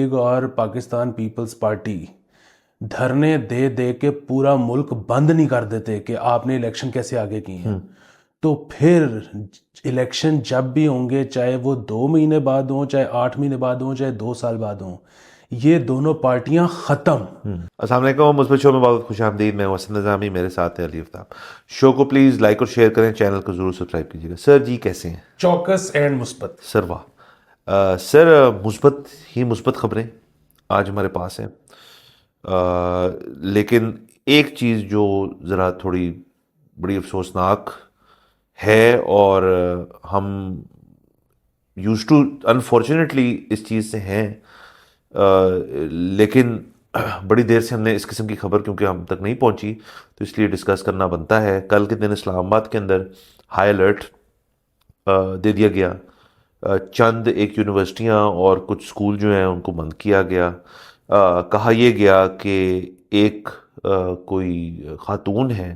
League اور Pakistan Peoples party دھرنے دے دے کے پورا ملک بند نہیں کر دیتے کہ آپ نے الیکشن کیسے آگے کی ہیں، تو پھر الیکشن جب بھی ہوں گے، چاہے وہ 2 مہینے بعد ہوں، چاہے 8 مہینے بعد ہوں، چاہے 2 سال بعد ہوں، یہ دونوں پارٹیاں ختم۔ السلام علیکم، مثبت شو میں بہت خوش آمدید۔ میں حسن نظامی، میرے ساتھ ہے علی افتاب۔ شو کو پلیز لائک اور شیئر کریں، چینل کو ضرور سبسکرائب کیجیے گا۔ سر جی کیسے ہیں؟ چوکس اینڈ مثبت سر واہ سر، مثبت خبریں آج ہمارے پاس ہیں، لیکن ایک چیز جو ذرا تھوڑی بڑی افسوسناک ہے، اور ہم یوز ٹو انفارچونیٹلی اس چیز سے ہیں، لیکن بڑی دیر سے ہم نے اس قسم کی خبر کیونکہ ہم تک نہیں پہنچی تو اس لیے ڈسکس کرنا بنتا ہے۔ کل کے دن اسلام آباد کے اندر ہائی الرٹ دے دیا گیا، چند ایک یونیورسٹیاں اور کچھ اسکول جو ہیں ان کو بند کیا گیا۔ کہا یہ گیا کہ ایک کوئی خاتون ہے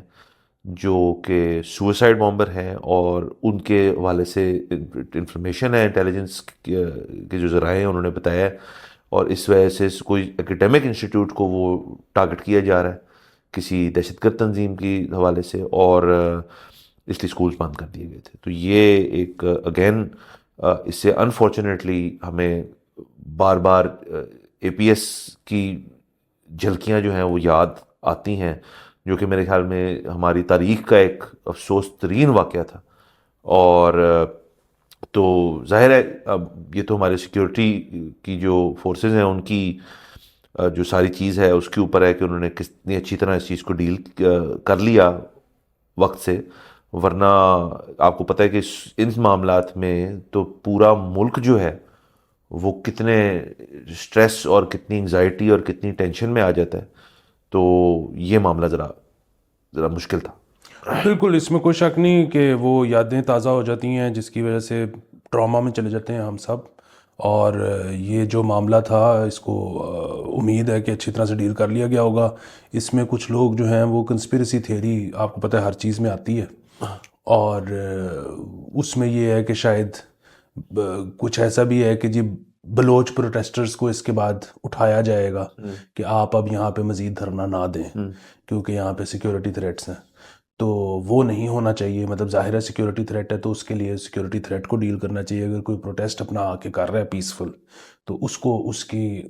جو کہ سوئسائڈ بامبر ہیں، اور ان کے حوالے سے انفارمیشن ہے، انٹیلیجنس کے جو ذرائع ہیں انہوں نے بتایا ہے، اور اس وجہ سے کوئی اکیڈیمک انسٹیٹیوٹ کو وہ ٹارگٹ کیا جا رہا ہے کسی دہشت گرد تنظیم کی حوالے سے، اور اس لیے اسکولز بند کر دیے گئے تھے۔ تو یہ ایک اگین اس سے انفارچونیٹلی ہمیں بار بار اے پی ایس کی جھلکیاں جو ہیں وہ یاد آتی ہیں، جو کہ میرے خیال میں ہماری تاریخ کا ایک افسوس ترین واقعہ تھا۔ اور تو ظاہر ہے اب یہ تو ہمارے سیکیورٹی کی جو فورسز ہیں ان کی جو ساری چیز ہے اس کے اوپر ہے کہ انہوں نے کتنی اچھی طرح اس چیز کو ڈیل کر لیا وقت سے، ورنہ آپ کو پتہ ہے کہ ان معاملات میں تو پورا ملک جو ہے وہ کتنے سٹریس اور کتنی انگزائٹی اور کتنی ٹینشن میں آ جاتا ہے، تو یہ معاملہ ذرا مشکل تھا۔ بالکل، اس میں کوئی شک نہیں کہ وہ یادیں تازہ ہو جاتی ہیں جس کی وجہ سے ٹراما میں چلے جاتے ہیں ہم سب، اور یہ جو معاملہ تھا اس کو امید ہے کہ اچھی طرح سے ڈیل کر لیا گیا ہوگا۔ اس میں کچھ لوگ جو ہیں وہ کنسپیریسی تھیوری آپ کو پتہ ہے ہر چیز میں آتی ہے، اور اس میں یہ ہے کہ شاید کچھ ایسا بھی ہے کہ جی بلوچ پروٹیسٹرز کو اس کے بعد اٹھایا جائے گا کہ آپ اب یہاں پہ مزید دھرنا نہ دیں کیونکہ یہاں پہ سیکیورٹی تھریٹس ہیں، تو وہ نہیں ہونا چاہیے۔ مطلب ظاہر ہے سیکیورٹی تھریٹ ہے تو اس کے لیے سیکیورٹی تھریٹ کو ڈیل کرنا چاہیے۔ اگر کوئی پروٹیسٹ اپنا آ کے کر رہا ہے پیسفل تو اس کو اس کی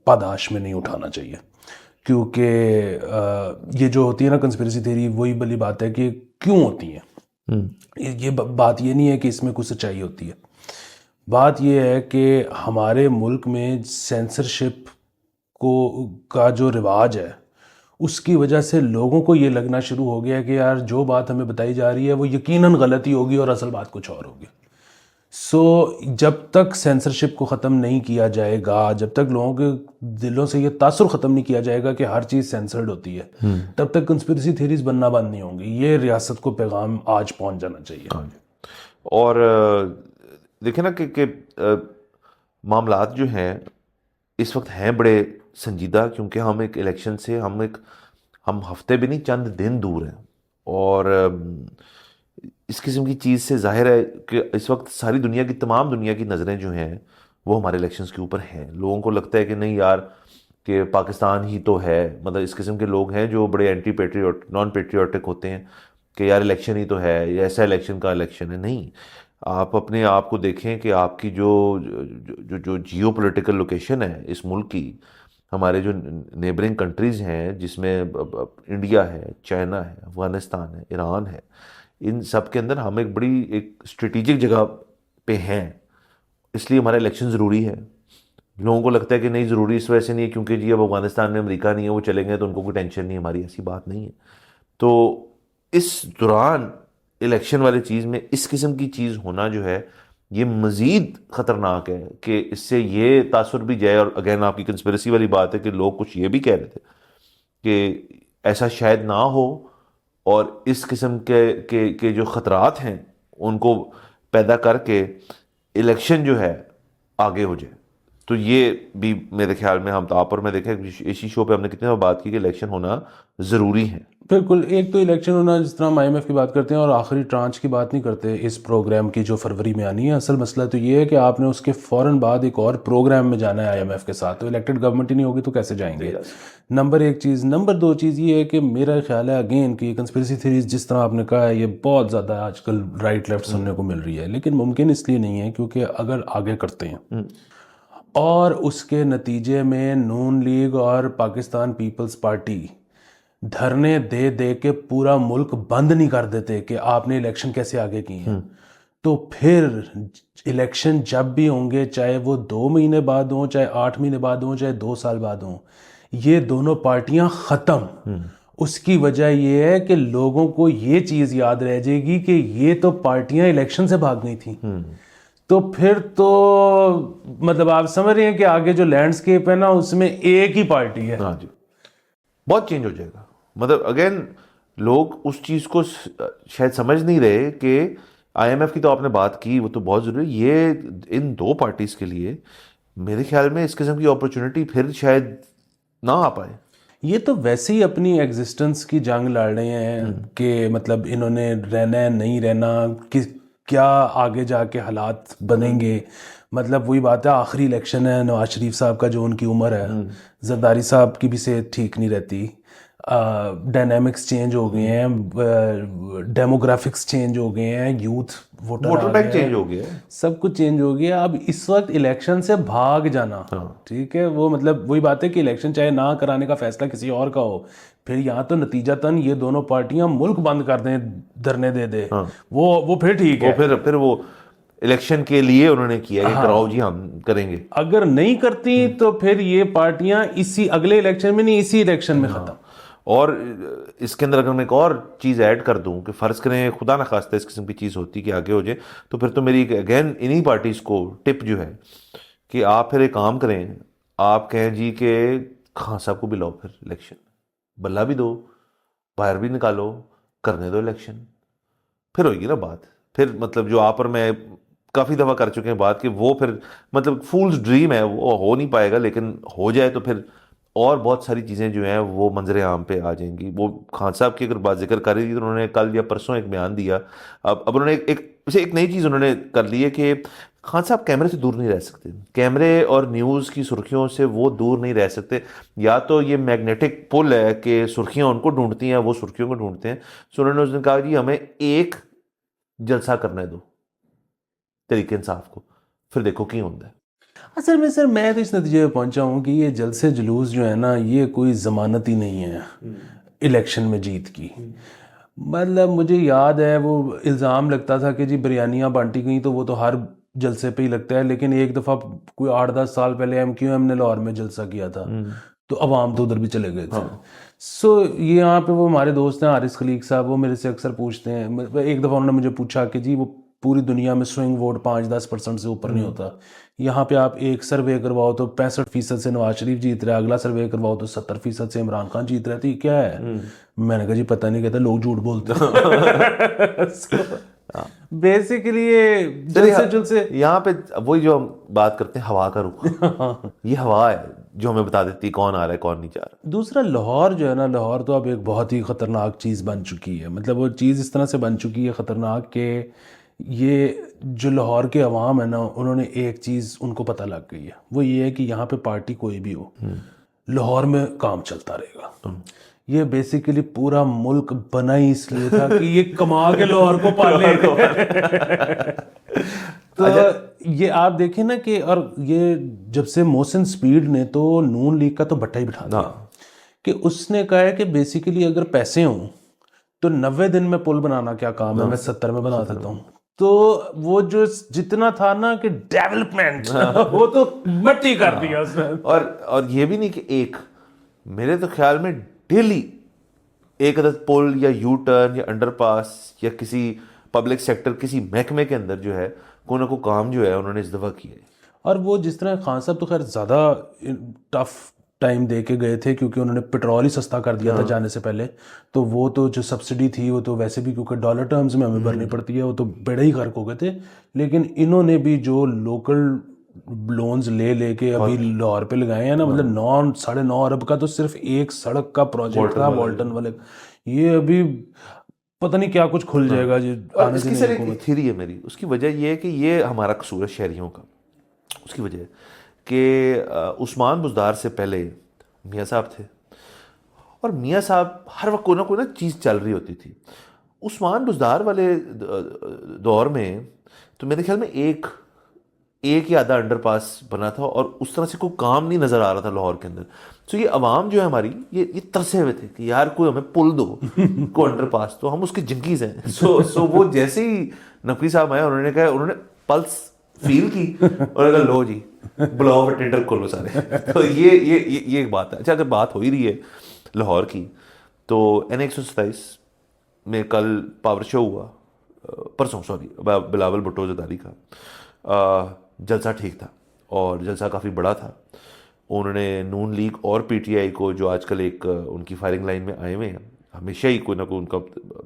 پاداش میں نہیں اٹھانا چاہیے، کیونکہ یہ جو ہوتی ہے نا کنسپیریسی تھیوری، وہی بلی بات ہے کہ کیوں ہوتی ہیں۔ یہ بات یہ نہیں ہے کہ اس میں کچھ سچائی ہوتی ہے، بات یہ ہے کہ ہمارے ملک میں سینسرشپ کا جو رواج ہے اس کی وجہ سے لوگوں کو یہ لگنا شروع ہو گیا کہ یار جو بات ہمیں بتائی جا رہی ہے وہ یقیناً غلطی ہوگی اور اصل بات کچھ اور ہوگی۔ سو جب تک سینسرشپ کو ختم نہیں کیا جائے گا، جب تک لوگوں کے دلوں سے یہ تاثر ختم نہیں کیا جائے گا کہ ہر چیز سینسرڈ ہوتی ہے، تب تک کنسپیریسی تھیریز بننا بند نہیں ہوں گی۔ یہ ریاست کو پیغام آج پہنچ جانا چاہیے۔ اور دیکھیں نا کہ معاملات جو ہیں اس وقت ہیں بڑے سنجیدہ، کیونکہ ہم ایک الیکشن سے ہم ہفتے بھی نہیں چند دن دور ہیں، اور اس قسم کی چیز سے ظاہر ہے کہ اس وقت ساری دنیا کی تمام دنیا کی نظریں جو ہیں وہ ہمارے الیکشنز کے اوپر ہیں۔ لوگوں کو لگتا ہے کہ نہیں یار کہ پاکستان ہی تو ہے، مطلب اس قسم کے لوگ ہیں جو بڑے اینٹی پیٹریوٹ نان پیٹریوٹک ہوتے ہیں کہ یار الیکشن ہی تو ہے، یہ ایسا الیکشن کا الیکشن ہے۔ نہیں، آپ اپنے آپ کو دیکھیں کہ آپ کی جو جیو پولیٹیکل لوکیشن ہے اس ملک کی، ہمارے جو نیبرنگ کنٹریز ہیں جس میں انڈیا ہے، چائنا ہے، افغانستان ہے، ایران ہے، ان سب کے اندر ہم ایک بڑی ایک اسٹریٹجک جگہ پہ ہیں، اس لیے ہمارا الیکشن ضروری ہے۔ لوگوں کو لگتا ہے کہ نہیں ضروری اس وجہ سے نہیں ہے کیونکہ جی اب افغانستان میں امریکہ نہیں ہے، وہ چلیں گے تو ان کو کوئی ٹینشن نہیں، ہماری ایسی بات نہیں ہے۔ تو اس دوران الیکشن والی چیز میں اس قسم کی چیز ہونا جو ہے یہ مزید خطرناک ہے کہ اس سے یہ تاثر بھی جائے، اور اگین آپ کی کنسپیریسی والی بات ہے کہ لوگ کچھ یہ بھی کہہ رہے تھے کہ ایسا شاید نہ ہو، اور اس قسم کے جو خطرات ہیں ان کو پیدا کر کے الیکشن جو ہے آگے ہو جائے۔ تو یہ بھی میرے خیال میں ہم آپ اور میں دیکھیں اسی شو پہ ہم نے کتنے بار بات کی کہ الیکشن ہونا ضروری ہے۔ بالکل. ایک تو الیکشن ہونا, جس طرح ہم آئی ایم ایف کی بات کرتے ہیں اور آخری ٹرانچ کی بات نہیں کرتے اس پروگرام کی جو فروری میں آنی ہے. اصل مسئلہ تو یہ ہے کہ آپ نے اس کے فوراً بعد ایک اور پروگرام میں جانا ہے آئی ایم ایف کے ساتھ, تو الیکٹڈ گورنمنٹ ہی نہیں ہوگی تو کیسے جائیں گے؟ نمبر ایک چیز. نمبر دو چیز یہ ہے کہ میرا خیال ہے اگین کہ کنسپریسی تھیریز جس طرح آپ نے کہا ہے یہ بہت زیادہ آج کل رائٹ لیفٹ سننے کو مل رہی ہے, لیکن ممکن اس لیے نہیں ہے کیونکہ اگر آگے کرتے ہیں اور اس کے نتیجے میں نون لیگ اور پاکستان پیپلز پارٹی دھرنے دے دے کے پورا ملک بند نہیں کر دیتے کہ آپ نے الیکشن کیسے آگے کی ہیں, تو پھر الیکشن جب بھی ہوں گے, چاہے وہ 2 مہینے بعد ہوں, چاہے 8 مہینے بعد ہوں, چاہے 2 سال بعد ہوں, یہ دونوں پارٹیاں ختم. اس کی وجہ یہ ہے کہ لوگوں کو یہ چیز یاد رہ جائے گی کہ یہ تو پارٹیاں الیکشن سے بھاگ گئی تھیں. تو پھر تو مطلب آپ سمجھ رہے ہیں کہ آگے جو لینڈسکیپ ہے نا اس میں ایک ہی پارٹی ہے. ہاں جی, بہت چینج ہو جائے گا. مطلب اگین لوگ اس چیز کو شاید سمجھ نہیں رہے کہ آئی ایم ایف کی تو آپ نے بات کی, وہ تو بہت ضروری ہے. یہ ان 2 پارٹیز کے لیے میرے خیال میں اس قسم کی اپرچونٹی پھر شاید نہ آ پائے. یہ تو ویسے ہی اپنی ایگزسٹنس کی جنگ لڑ رہے ہیں کہ مطلب انہوں نے رہنا ہے نہیں رہنا, کیا آگے جا کے حالات بنیں گے. مطلب وہی بات ہے, آخری الیکشن ہے, نواز شریف صاحب کا جو ان کی عمر ہے, زرداری صاحب کی بھی صحت ٹھیک نہیں رہتی, ڈائنامکس چینج ہو گئے ہیں, ڈیموگرافکس چینج ہو گئے ہیں, یوتھ ووٹر بینک چینج ہو گیا, سب کچھ چینج ہو گیا. اب اس وقت الیکشن سے بھاگ جانا, ٹھیک ہے, وہ مطلب وہی بات ہے کہ الیکشن چاہے نہ کرانے کا فیصلہ کسی اور کا ہو, پھر یہاں تو نتیجتاً یہ دونوں پارٹیاں ملک بند کر دیں, دھرنے دے دے, وہ پھر ٹھیک ہے. پھر وہ الیکشن کے لیے انہوں نے کیا کہ کراؤ جی ہم کریں گے. اگر نہیں کرتی تو پھر یہ پارٹیاں اسی اگلے الیکشن میں نہیں, اسی الیکشن میں ختم. اور اس کے اندر اگر میں ایک اور چیز ایڈ کر دوں کہ فرض کریں خدا نخواستہ اس قسم کی چیز ہوتی کہ آگے ہو جائے, تو پھر تو میری اگین انہی پارٹیز کو ٹپ جو ہے کہ آپ پھر ایک کام کریں, آپ کہیں جی کہ خان صاحب کو بھی لاؤ, پھر الیکشن بلہ بھی دو, باہر بھی نکالو, کرنے دو الیکشن, پھر ہوئے گی نا بات. پھر مطلب جو آپ اور میں کافی دفعہ کر چکے ہیں بات کہ وہ پھر مطلب فولز ڈریم ہے, وہ ہو نہیں پائے گا, لیکن ہو جائے تو پھر اور بہت ساری چیزیں جو ہیں وہ منظر عام پہ آ جائیں گی. وہ خان صاحب کی اگر بات ذکر کر رہی تھی تو انہوں نے کل یا پرسوں ایک بیان دیا. اب انہوں نے ایک نئی چیز انہوں نے کر لی ہے کہ خان صاحب کیمرے سے دور نہیں رہ سکتے, کیمرے اور نیوز کی سرخیوں سے وہ دور نہیں رہ سکتے. یا تو یہ میگنیٹک پل ہے کہ سرخیاں ان کو ڈھونڈتی ہیں, وہ سرخیوں کو ڈھونڈتے ہیں. سو انہوں نے اس نے کہا جی ہمیں ایک جلسہ کرنے دو تحریک انصاف کو, پھر دیکھو کی ہوتا ہے. اصل میں سر میں تو اس نتیجے پہ پہنچا ہوں کہ یہ جلسے جلوس جو ہے نا یہ کوئی ضمانت ہی نہیں ہے الیکشن میں جیت کی. مطلب مجھے یاد ہے وہ الزام لگتا تھا کہ جی بریانیاں بانٹی گئیں, تو وہ تو ہر جلسے پہ ہی لگتا ہے, لیکن ایک دفعہ کوئی 8-10 سال پہلے ایم کیو ایم نے لاہور میں جلسہ کیا تھا تو عوام تو ادھر بھی چلے گئے تھے. سو یہ یہاں پہ وہ ہمارے دوست ہیں حارث خلیق صاحب, وہ میرے سے اکثر پوچھتے ہیں. ایک دفعہ انہوں نے مجھے پوچھا کہ جی وہ پوری دنیا میں سوئنگ ووٹ 5-10% سے اوپر نہیں ہوتا, یہاں پہ آپ ایک سروے کرواؤ تو 65% سے نواز شریف جیت رہا ہے, اگلا سروے کرواؤ تو 70% سے عمران خان جیت رہا ہے, تو یہ کیا ہے؟ میں نے کہا جی پتہ نہیں, کہتا لوگ جھوٹ بولتے ہیں. بیسیکلی جلسے یہاں پہ وہی جو ہم بات کرتے ہیں ہوا کا رخ, یہ ہوا ہے جو ہمیں بتا دیتی کون آ رہا ہے کون نہیں جا رہا. دوسرا لاہور جو ہے نا, لاہور تو اب ایک بہت ہی خطرناک چیز بن چکی ہے. مطلب وہ چیز اس طرح سے بن چکی ہے خطرناک کہ یہ جو لاہور کے عوام ہے نا, انہوں نے ایک چیز ان کو پتہ لگ گئی ہے, وہ یہ ہے کہ یہاں پہ پارٹی کوئی بھی ہو لاہور میں کام چلتا رہے گا. یہ بیسیکلی پورا ملک بنا ہی اس لیے تھا کہ یہ کما کے لاہور کو پالے. تو یہ آپ دیکھیں نا کہ, اور یہ جب سے محسن سپیڈ نے تو نون لیگ کا تو بٹھا ہی بٹھا دیا کہ اس نے کہا ہے کہ بیسیکلی اگر پیسے ہوں تو 90 دن میں پل بنانا کیا کام ہے, میں 70 میں بنا سکتا ہوں. تو وہ جو جتنا تھا نا کہ ڈیولپمنٹ وہ تو مٹی کر دیا اس نے. اور یہ بھی نہیں کہ ایک, میرے تو خیال میں ڈیلی ایک عدد پل یا یو ٹرن یا انڈر پاس یا کسی پبلک سیکٹر کسی محکمے کے اندر جو ہے کوئی نہ کوئی کام جو ہے انہوں نے اس دفعہ کیا ہے. اور وہ جس طرح خان صاحب تو خیر زیادہ ٹف ٹائم دے کے گئے تھے کیونکہ انہوں نے پیٹرول ہی سستا کر دیا تھا جانے سے پہلے, تو وہ تو جو سبسڈی تھی وہ تو ویسے بھی کیونکہ ڈالر ٹرمز میں ہمیں بھرنی پڑتی ہے, وہ تو بڑے ہی غرق ہو گئے تھے. لیکن انہوں نے بھی جو لوکل لونز لے کے ابھی لاہور پہ لگائے ہیں نا, مطلب 9-9.5 ارب کا تو صرف ایک سڑک کا پروجیکٹ تھا والٹن والے, یہ ابھی پتہ نہیں کیا کچھ کھل جائے گا جی اور آنے اس کی دینے سر کی ایک حکومت. تھیری ہے میری، اس کی وجہ یہ ہے کہ یہ ہمارا قصور ہے شہریوں کا. اس کی وجہ ہے کہ عثمان بزدار سے پہلے میاں صاحب تھے، اور میاں صاحب ہر وقت کوئی نہ چیز چل رہی ہوتی تھی. عثمان بزدار والے دور میں تو میرے خیال میں ایک یا آدھا انڈر پاس بنا تھا، اور اس طرح سے کوئی کام نہیں نظر آ رہا تھا لاہور کے اندر. تو یہ عوام جو ہے ہماری یہ ترسے ہوئے تھے کہ یار کوئی ہمیں پل دو، کوئی انڈر پاس، تو ہم اس کے جنکیز ہیں. سو وہ جیسے ہی نقوی صاحب آئے انہوں نے کہا، انہوں نے پلس فیل کی اور کہا لو جی بلاؤ ٹینڈر کھولو سارے. تو یہ ایک بات ہے. اچھا، اگر بات ہو ہی رہی ہے لاہور کی، تو N127 میں کل پاور شو ہوا، پرسوں سوری، بلاول بھٹو زرداری کا. جلسہ ٹھیک تھا اور جلسہ کافی بڑا تھا. انہوں نے نون لیگ اور پی ٹی آئی کو، جو آج کل ایک ان کی فائرنگ لائن میں آئے ہوئے ہیں، ہمیشہ ہی کوئی نہ کوئی ان کا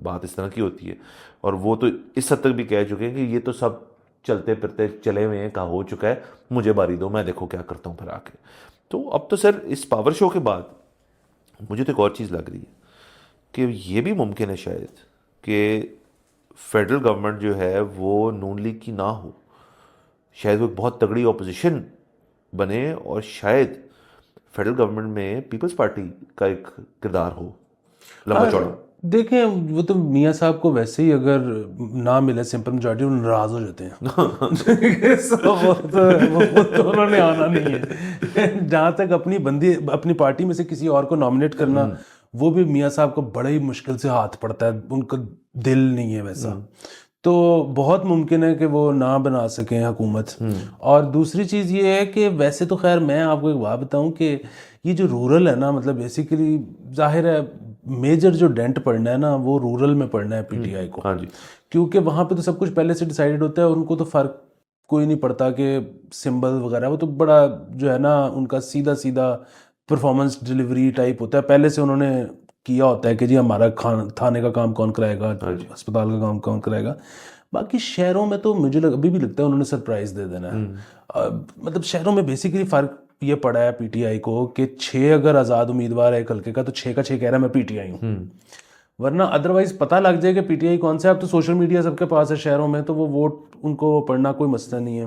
بات اس طرح کی ہوتی ہے، اور وہ تو اس حد تک بھی کہہ چکے ہیں کہ یہ تو سب چلتے پھرتے چلے ہوئے ہیں، کہا ہو چکا ہے، مجھے باری دو، میں دیکھو کیا کرتا ہوں پھر آ کے. تو اب تو سر اس پاور شو کے بعد مجھے تو ایک اور چیز لگ رہی ہے کہ یہ بھی ممکن ہے شاید کہ فیڈرل گورنمنٹ جو ہے وہ نون لیگ کی نہ ہو، شاید وہ ایک بہت تگڑی اپوزیشن بنے، اور شاید فیڈرل گورنمنٹ میں پیپلز پارٹی کا ایک کردار ہو لمبا چوڑا. دیکھیں وہ تو میاں صاحب کو ویسے ہی اگر نہ ملے سمپل میجورٹی وہ ناراض ہو جاتے ہیں. وہ تو انہوں نے آنا نہیں ہے. جہاں تک اپنی پارٹی میں سے کسی اور کو نامنیٹ کرنا، وہ بھی میاں صاحب کو بڑے ہی مشکل سے ہاتھ پڑتا ہے، ان کا دل نہیں ہے ویسا. تو بہت ممکن ہے کہ وہ نہ بنا سکیں حکومت. اور دوسری چیز یہ ہے کہ ویسے تو خیر میں آپ کو ایک بات بتاؤں کہ یہ جو رورل ہے نا، مطلب بیسیکلی ظاہر ہے میجر جو ڈینٹ پڑنا ہے نا وہ رورل میں پڑنا ہے پی ٹی آئی کو. ہاں جی، کیونکہ وہاں پہ تو سب کچھ پہلے سے ڈیسائیڈڈ ہوتا ہے، اور ان کو تو فرق کوئی نہیں پڑتا کہ سمبل وغیرہ، وہ تو بڑا جو ہے نا ان کا سیدھا سیدھا پرفارمنس ڈلیوری ٹائپ ہوتا ہے. پہلے سے انہوں نے کیا ہوتا ہے کہ جی ہمارا تھانے کا کام کون کرائے گا، ہسپتال کا کام کون کرائے گا. باقی شہروں میں تو مجھے ابھی بھی لگتا ہے انہوں نے سرپرائز دے دینا ہے. مطلب شہروں میں بیسیکلی فرق یہ پڑا ہے پی ٹی آئی کو کہ 6 اگر آزاد امیدوار ہے ایک حلقے کا تو 6 کا 6 کہہ رہا ہے میں پی ٹی آئی ہوں. ورنہ ادروائز پتہ لگ جائے کہ پی ٹی آئی کون سا ہے. اب تو سوشل میڈیا سب کے پاس ہے شہروں میں، تو وہ ووٹ ان کو پڑھنا کوئی مسئلہ نہیں ہے.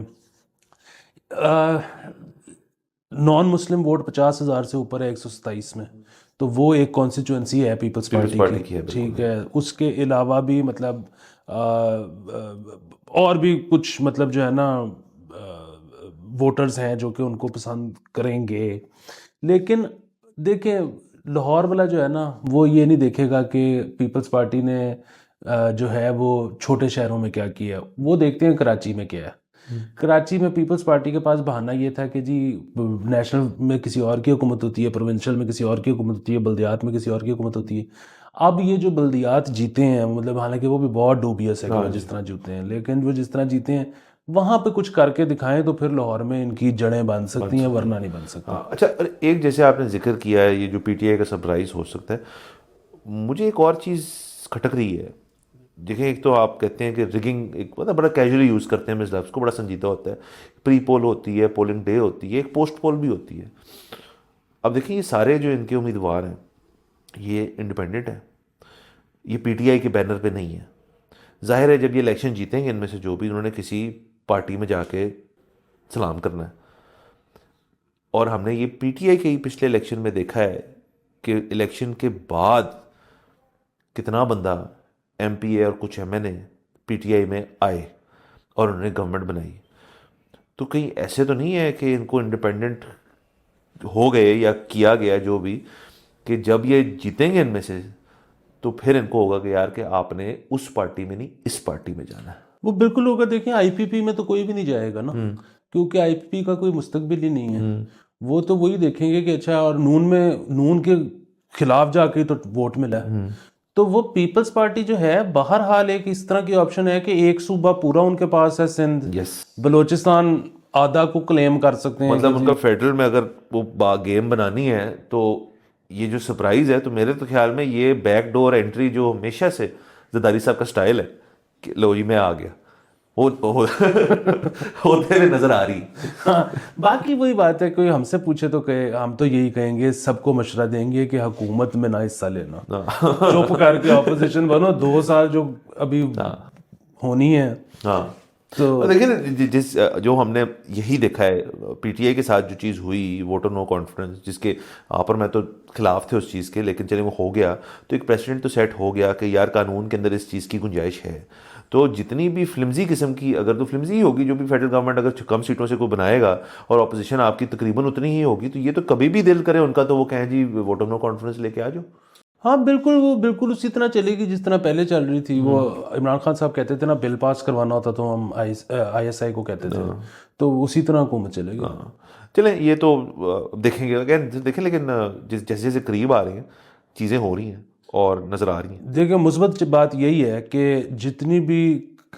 نان مسلم ووٹ 50,000 سے اوپر ہے 127 میں، تو وہ ایک کانسٹیچوئنسی ہے پیپلز پارٹی کی. ٹھیک ہے، اس کے علاوہ بھی مطلب اور بھی کچھ مطلب جو ہے نا ووٹرز ہیں جو کہ ان کو پسند کریں گے. لیکن دیکھیں لاہور والا جو ہے نا وہ یہ نہیں دیکھے گا کہ پیپلز پارٹی نے جو ہے وہ چھوٹے شہروں میں کیا کیا. وہ دیکھتے ہیں کراچی میں کیا ہے. کراچی میں پیپلز پارٹی کے پاس بہانہ یہ تھا کہ جی نیشنل میں کسی اور کی حکومت ہوتی ہے، پروونشل میں کسی اور کی حکومت ہوتی ہے، بلدیات میں کسی اور کی حکومت ہوتی ہے. اب یہ جو بلدیات جیتے ہیں، مطلب حالانکہ وہ بھی بہت ڈوبیس ہے کہ وہ جس طرح جیتے ہیں، لیکن وہ جس طرح جیتے ہیں وہاں پہ کچھ کر کے دکھائیں تو پھر لاہور میں ان کی جڑیں بن سکتی ہیں، ورنہ نہیں بن سکتی. اچھا، ایک جیسے آپ نے ذکر کیا ہے یہ جو پی ٹی آئی کا سرپرائز ہو سکتا ہے، مجھے ایک اور چیز کھٹک رہی ہے. دیکھیں، ایک تو آپ کہتے ہیں کہ ریگنگ ایک مطلب بڑا کیجولی یوز کرتے ہیں ہم اس لفظ کو، بڑا سنجیدہ ہوتا ہے. پری پول ہوتی ہے، پولنگ ڈے ہوتی ہے، ایک پوسٹ پول بھی ہوتی ہے. اب دیکھیں یہ سارے جو ان کے امیدوار ہیں یہ انڈیپینڈنٹ ہیں، یہ پی ٹی آئی کے بینر پہ نہیں ہے. ظاہر ہے جب یہ الیکشن جیتیں گے ان میں سے جو بھی، انہوں نے کسی پارٹی میں جا کے سلام کرنا ہے. اور ہم نے یہ پی ٹی آئی کے ہی پچھلے الیکشن میں دیکھا ہے کہ الیکشن کے بعد کتنا بندہ ایم پی اے اور کچھ M N A P T I میں آئے اور انہوں نے گورنمنٹ بنائی. تو کہیں ایسے تو نہیں ہے کہ ان کو انڈیپینڈنٹ ہو گئے یا کیا گیا جو بھی، کہ جب یہ جیتیں گے ان میں سے تو پھر ان کو ہوگا کہ یار کہ آپ نے اس پارٹی میں نہیں اس پارٹی میں جانا ہے. وہ بالکل ہوگا. دیکھیں آئی پی پی میں تو کوئی بھی نہیں جائے گا نا، کیونکہ آئی پی پی کا کوئی مستقبل ہی نہیں ہے. وہ تو وہی دیکھیں گے کہ اچھا، اور نون کے خلاف جا کے تو ووٹ ملا ہے. تو وہ پیپلز پارٹی جو ہے بہرحال ایک اس طرح کی آپشن ہے کہ ایک صوبہ پورا ان کے پاس ہے، سندھ، بلوچستان آدھا کو کلیم کر سکتے ہیں. مطلب ان کا فیڈرل میں اگر وہ گیم بنانی ہے تو یہ جو سرپرائز ہے، تو میرے تو خیال میں یہ بیک ڈور انٹری جو ہمیشہ سے زرداری صاحب کا سٹائل ہے کہ لو جی میں آ گیا، ہوتے ہوئے نظر آ رہی. ہاں باقی وہی بات ہے, کوئی ہم سے پوچھے تو کہ ہم تو یہی کہیں گے, سب کو مشورہ دیں گے کہ حکومت میں نہ حصہ لینا, چپ کر کے اپوزیشن بنو. 2 سال جو ابھی ہونی ہے. ہاں تو دیکھیں نا, جس جو ہم نے یہی دیکھا ہے پی ٹی آئی کے ساتھ جو چیز ہوئی ووٹ آف نو کانفیڈنس, جس کے آپ اور میں تو خلاف تھے اس چیز کے, لیکن چلے وہ ہو گیا تو ایک پریسیڈنٹ تو سیٹ ہو گیا کہ یار قانون کے اندر اس چیز کی گنجائش ہے. تو جتنی بھی فلمزی قسم کی, اگر تو فلمزی ہی ہوگی جو بھی فیڈرل گورنمنٹ اگر کم سیٹوں سے کوئی بنائے گا اور اپوزیشن آپ کی تقریباً اتنی ہی ہوگی, تو یہ تو کبھی بھی دل کرے ان کا تو وہ کہیں جی ووٹ آف نو کانفیڈنس لے کے آ جاؤ. ہاں بالکل, وہ بالکل اسی طرح چلے گی جس طرح پہلے چل رہی تھی. وہ عمران خان صاحب کہتے تھے نا, بل پاس کروانا ہوتا تو ہم آئی ایس آئی کو کہتے تھے, تو اسی طرح حکومت چلے گی. چلیں یہ تو دیکھیں گے, دیکھیں, لیکن جیسے جیسے قریب آ رہی ہیں چیزیں ہو رہی ہیں اور نظر آ رہی ہیں. دیکھیں مثبت بات یہی ہے کہ جتنی بھی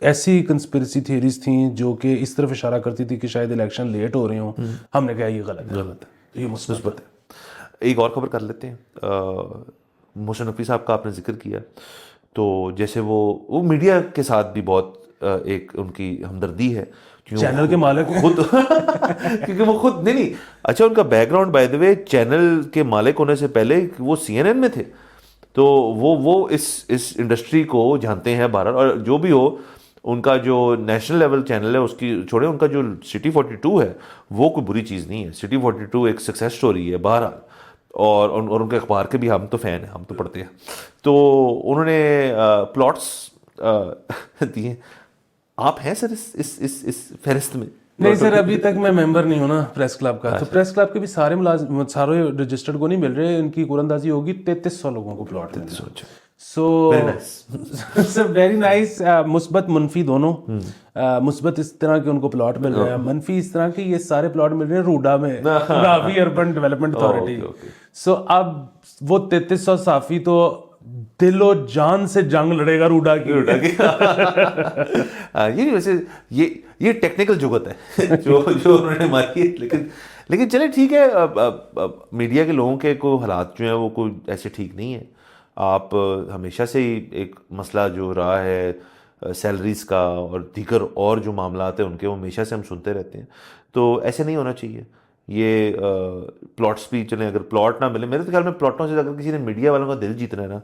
ایسی کنسپریسی تھیوریز تھیں جو کہ اس طرف اشارہ کرتی تھی کہ شاید الیکشن لیٹ ہو رہے ہوں, ہم نے کہا یہ غلط ہے, یہ مثبت ہے. ایک اور خبر کر لیتے ہیں. محسن نقوی صاحب کا آپ نے ذکر کیا, تو جیسے وہ میڈیا کے ساتھ بھی بہت ایک ان کی ہمدردی ہے, چینل کے مالک خود کیونکہ وہ خود نہیں. اچھا ان کا back ground by the way channel کے مالک ہونے سے پہلے وہ سی این این میں تھے, تو وہ اس انڈسٹری کو جانتے ہیں بہرحال. اور جو بھی ہو, ان کا جو نیشنل لیول چینل ہے اس کی چھوڑے, ان کا جو سٹی 42 ہے وہ کوئی بری چیز نہیں ہے. سٹی 42 ایک سکسیس سٹوری ہے بہرحال, اور ان کے اخبار کے بھی ہم تو فین ہیں, ہم تو پڑھتے ہیں. تو انہوں نے پلاٹس دیے. آپ ہیں سر اس فہرست میں؟ نہیں سر, ابھی تک میں ممبر نہیں ہوں نا پریس کلب کا. تو پریس کلب کے بھی سارے ملازم سارے رجسٹرڈ کو نہیں مل رہے. ان کی قرآن ہوگی 3300 لوگوں کو پلاٹ. So very nice. مثبت منفی دونوں. مثبت اس طرح کے ان کو پلاٹ مل رہے ہیں, منفی اس طرح کے یہ سارے پلاٹ مل رہے ہیں روڈا میں, راوی اربن ڈیولپمنٹ اتھارٹی. سو اب وہ 3300 صافی تو دل و جان سے جنگ لڑے گا روڈا کی. یہ ویسے یہ ٹیکنیکل جگت ہے جو انہوں نے ماری ہے, لیکن چلے ٹھیک ہے. میڈیا کے لوگوں کے کوئی حالات جو ہیں وہ کوئی ایسے ٹھیک نہیں ہیں. آپ ہمیشہ سے ہی ایک مسئلہ جو رہا ہے سیلریز کا اور دیگر اور جو معاملات ہیں ان کے, وہ ہمیشہ سے ہم سنتے رہتے ہیں. تو ایسے نہیں ہونا چاہیے. یہ پلاٹس بھی چلیں, اگر پلاٹ نہ ملے, میرے خیال میں پلاٹوں سے اگر کسی نے میڈیا والوں کا دل جیتنا ہے نا,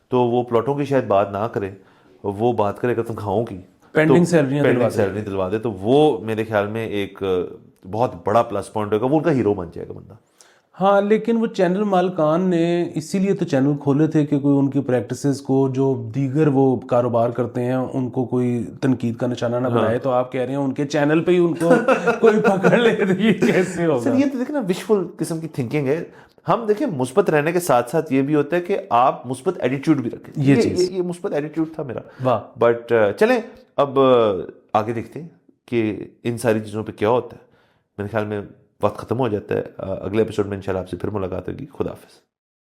تو وہ پلاٹوں کی شاید بات نہ کرے, وہ بات کرے اگر تنخواہوں کی, پینڈنگ سیلری دلوا دے, تو وہ میرے خیال میں ایک بہت بڑا پلس پوائنٹ ہوگا. وہ ان کا ہیرو بن جائے گا بندہ. ہاں لیکن وہ چینل مالکان نے اسی لیے تو چینل کھولے تھے کہ کوئی ان کی پریکٹسز کو جو دیگر وہ کاروبار کرتے ہیں ان کو کوئی تنقید کا نشانہ نہ بنائے. تو آپ کہہ رہے ہیں ان کے چینل پہ ہی ان کو کوئی پکڑ لے, تو یہ کیسے ہوگا؟ سر یہ تو دیکھیں نا وشفل قسم کی تھنکنگ ہے. ہم دیکھیں مثبت رہنے کے ساتھ ساتھ یہ بھی ہوتا ہے کہ آپ مثبت ایٹیٹیوڈ بھی رکھیں. یہ مثبت ایٹیٹیوڈ تھا میرا. بٹ چلیں اب آگے دیکھتے ہیں کہ ان ساری چیزوں پہ کیا ہوتا ہے. میرے خیال میں وقت ختم ہو جاتا ہے. اگلے ایپیسوڈ میں انشاءاللہ آپ سے پھر ملاقات ہوگی. خدا حافظ.